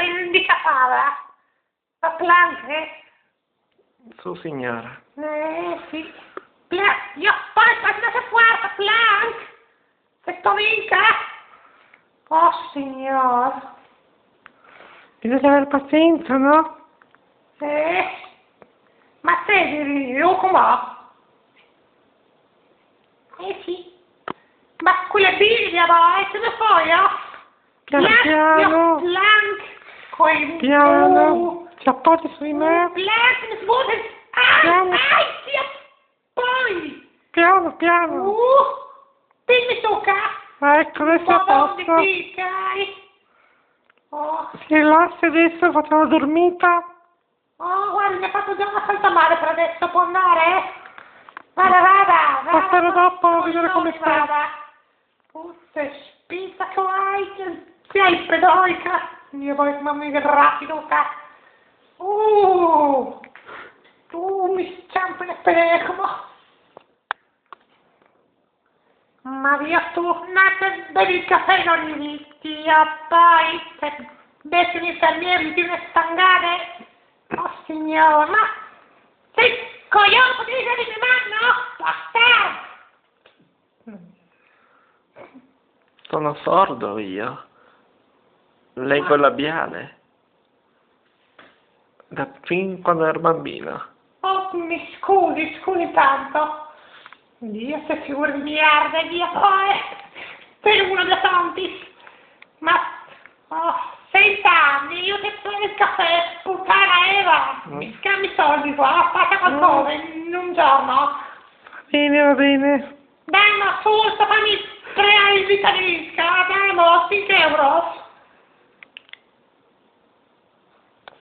vendicata. La Planche? Su signora. Sì. Io poi se fuori, Plank. Se tu vinca. Oh, signor. Bisogna avere pazienza, no? Ma te, io come? Sì. Ma quelle biglie, ce ne fai, Piano. Plank. Piano. Ti appoggi su di me. Plank, mi svuoti. Piano. Poi. Piano, piano. Mi tocca. Ecco, adesso è a posto. Si rilassi adesso, facciamo la dormita. Oh, guarda, mi ha fatto già una saltamare per adesso, può andare? Vada. Passerò dopo a vedere come sta. Putte spinta che hai, che hai pedoica. Io voglio mamma mia rapido, tu mi sciampi nel pedecomo. Ma via tu, bevi il caffè non li visti, poi, se becchi un infermiere di una stangare. Oh signore, ma sei coglione, potevi dire di mano? Bastardo! Sono sordo io. Leggo il labiale. Da fin quando ero bambino. Oh, mi scusi tanto. Dio, se figura di miliardi, Dio, poi, per uno dei tanti. Ma, 6 anni, io ti prendo il caffè, puttana Eva, mi scambi soldi qua, fatta qualcosa in un giorno. Va bene. Dai, ma su, fammi 3 anni di vitalisca, dai, 5 euro.